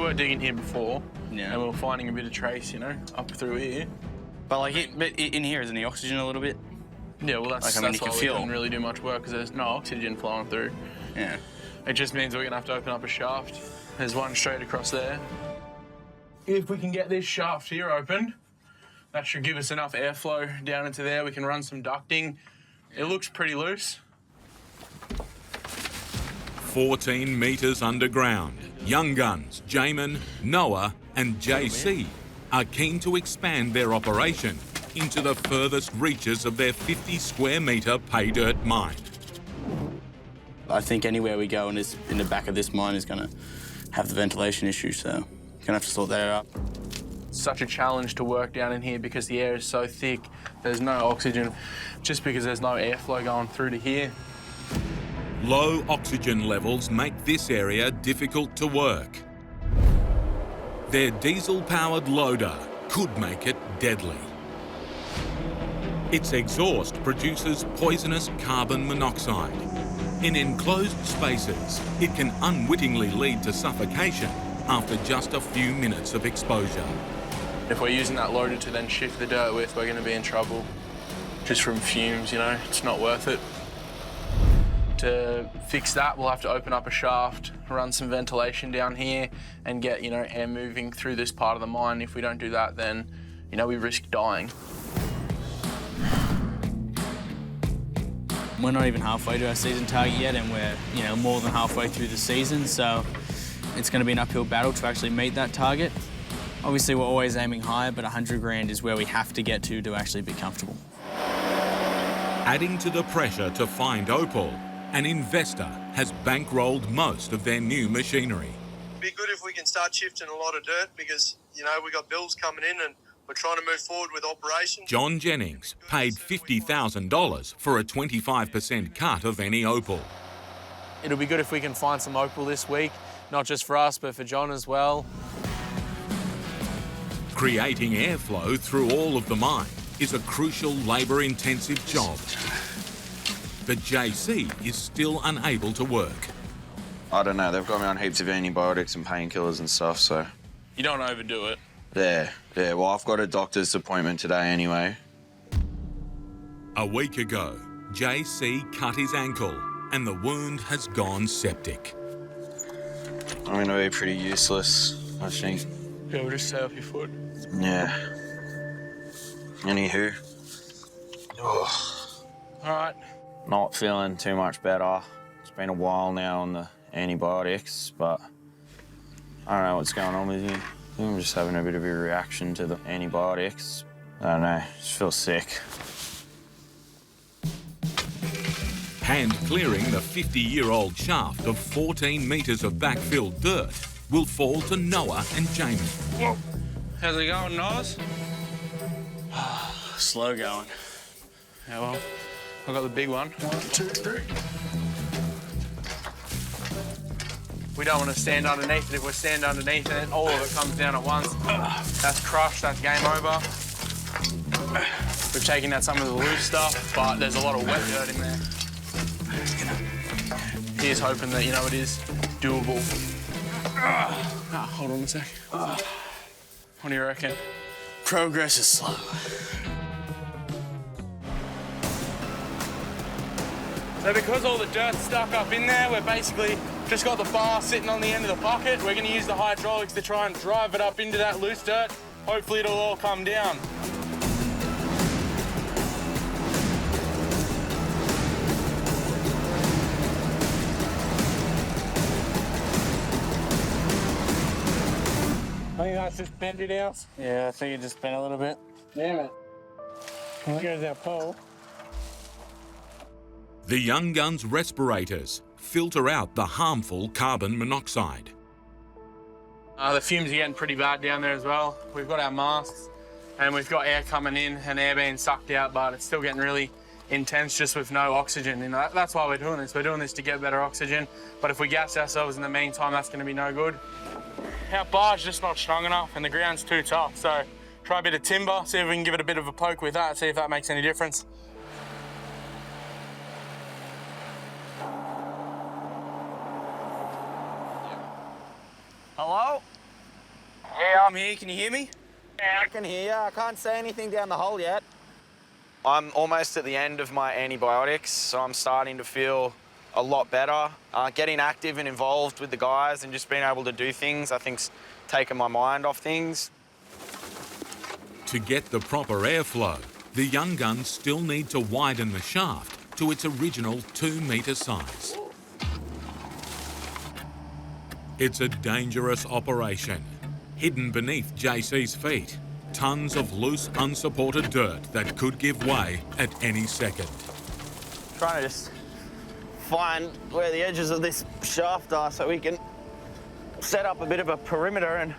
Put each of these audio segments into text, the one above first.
were digging here before, Yeah. and we were finding a bit of trace, you know, up through here. But like, but in here, isn't the oxygen a little bit? Yeah, well, that's, Like, I mean, that's you why can we feel. couldn't really do much work, because there's no oxygen flowing through. Yeah. It just means we're going to have to open up a shaft. There's one straight across there. If we can get this shaft here opened, that should give us enough airflow down into there. We can run some ducting. It looks pretty loose. 14 metres underground, young guns Jamin, Noah and JC are keen to expand their operation into the furthest reaches of their 50 square metre pay dirt mine. I think anywhere we go in the back of this mine is going to have the ventilation issue, so we're going to have to sort that out. It's such a challenge to work down in here because the air is so thick. There's no oxygen, just because there's no airflow going through to here. Low oxygen levels make this area difficult to work. Their diesel-powered loader could make it deadly. Its exhaust produces poisonous carbon monoxide. In enclosed spaces, it can unwittingly lead to suffocation after just a few minutes of exposure. If we're using that loader to then shift the dirt with, we're going to be in trouble. Just from fumes, you know, it's not worth it. To fix that, we'll have to open up a shaft, run some ventilation down here, and get, you know, air moving through this part of the mine. If we don't do that, then, you know, we risk dying. We're not even halfway to our season target yet, and we're, you know, more than halfway through the season, so it's going to be an uphill battle to actually meet that target. Obviously, we're always aiming higher, but 100 grand is where we have to get to actually be comfortable. Adding to the pressure to find Opal, an investor has bankrolled most of their new machinery. It'd be good if we can start shifting a lot of dirt because, you know, we've got bills coming in and we're trying to move forward with operations. John Jennings paid $50,000 for a 25% cut of any Opal. It'll be good if we can find some opal this week, not just for us, but for John as well. Creating airflow through all of the mine is a crucial labour-intensive job. But JC is still unable to work. I don't know, they've got me on heaps of antibiotics and painkillers and stuff, so... You don't overdo it. Yeah, well, I've got a doctor's appointment today anyway. A week ago, JC cut his ankle and the wound has gone septic. I'm going to be pretty useless, I think. Yeah, we'll just tear up your foot. Yeah. Anywho. All right. Not feeling too much better. It's been a while now on the antibiotics, but I don't know what's going on with you. I'm just having a bit of a reaction to the antibiotics. I don't know, just feel sick. Hand clearing the 50-year-old shaft of 14 metres of backfilled dirt will fall to Noah and Jamie. Whoa. How's it going, Noz? Slow going. Yeah, well, I've got the big one. 1, 2, 3. We don't want to stand underneath it. If we stand underneath it, all of it comes down at once. That's crushed, that's game over. We've taken out some of the loose stuff, but there's a lot of wet dirt in there. Here's hoping that, you know, it is doable. Hold on a sec. What do you reckon? Progress is slow. So because all the dirt's stuck up in there, we're basically just got the bar sitting on the end of the bucket. We're going to use the hydraulics to try and drive it up into that loose dirt. Hopefully it'll all come down. I think that's just bent it out. Yeah, I think it just bent a little bit. Damn it. Here's our pole. The young gun's respirators filter out the harmful carbon monoxide. The fumes are getting pretty bad down there as well. We've got our masks and we've got air coming in and air being sucked out, but it's still getting really intense just with no oxygen. You know, that's why we're doing this. We're doing this to get better oxygen, but if we gas ourselves in the meantime, that's going to be no good. Our bar's just not strong enough and the ground's too tough, so try a bit of timber, see if we can give it a bit of a poke with that, see if that makes any difference. Hello? I'm here, can you hear me? Yeah, I can hear you. I can't say anything down the hole yet. I'm almost at the end of my antibiotics, so I'm starting to feel a lot better. Getting active and involved with the guys and just being able to do things, I think's taken my mind off things. To get the proper airflow, the young guns still need to widen the shaft to its original 2 metre size. It's a dangerous operation. Hidden beneath JC's feet, tons of loose, unsupported dirt that could give way at any second. Trying to just find where the edges of this shaft are so we can set up a bit of a perimeter, and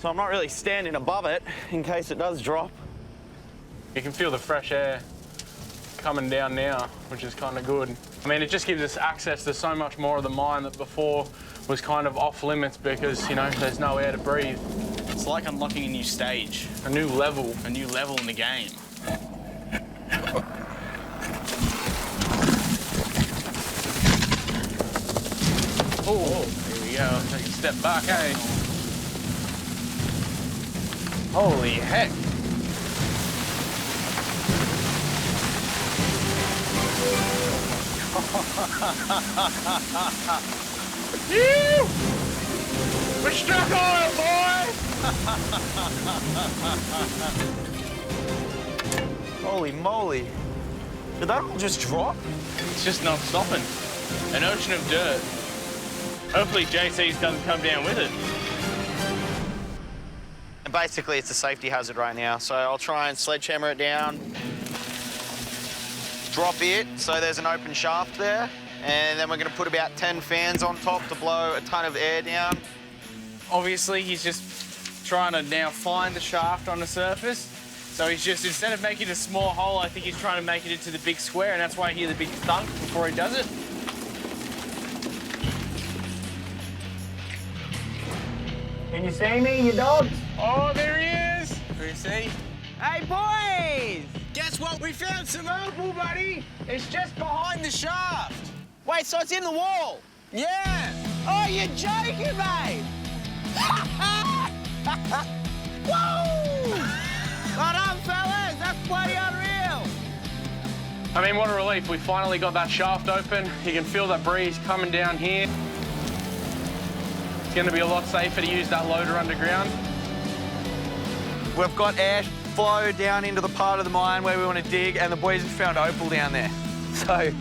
so I'm not really standing above it in case it does drop. You can feel the fresh air coming down now, which is kind of good. I mean, it just gives us access to so much more of the mine that before was kind of off limits because, you know, there's no air to breathe. It's like unlocking a new stage, A new level. a new level in the game. Oh, here we go. Take a step back, hey. Holy heck. Phew! We struck oil, boy! Holy moly. Did that all just drop? It's just not stopping. An ocean of dirt. Hopefully JC's doesn't come down with it. And basically, it's a safety hazard right now, so I'll try and sledgehammer it down, drop it, so there's an open shaft there, and then we're going to put about 10 fans on top to blow a ton of air down. Obviously, he's just trying to now find the shaft on the surface. So he's just, instead of making a small hole, I think he's trying to make it into the big square, and that's why I hear the big thunk before he does it. Can you see me, you dogs? Oh, there he is! Can you see? Hey, boys! Guess what? We found some opal, buddy! It's just behind the shaft. Wait, so it's in the wall? Yeah. Oh, you're joking, mate. Whoa! Well done, fellas. That's bloody unreal. I mean, what a relief. We finally got that shaft open. You can feel that breeze coming down here. It's going to be a lot safer to use that loader underground. We've got air flow down into the part of the mine where we want to dig, and the boys have found opal down there. So,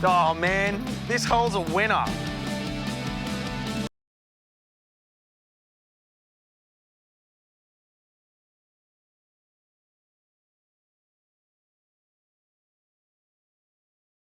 oh man, this hole's a winner.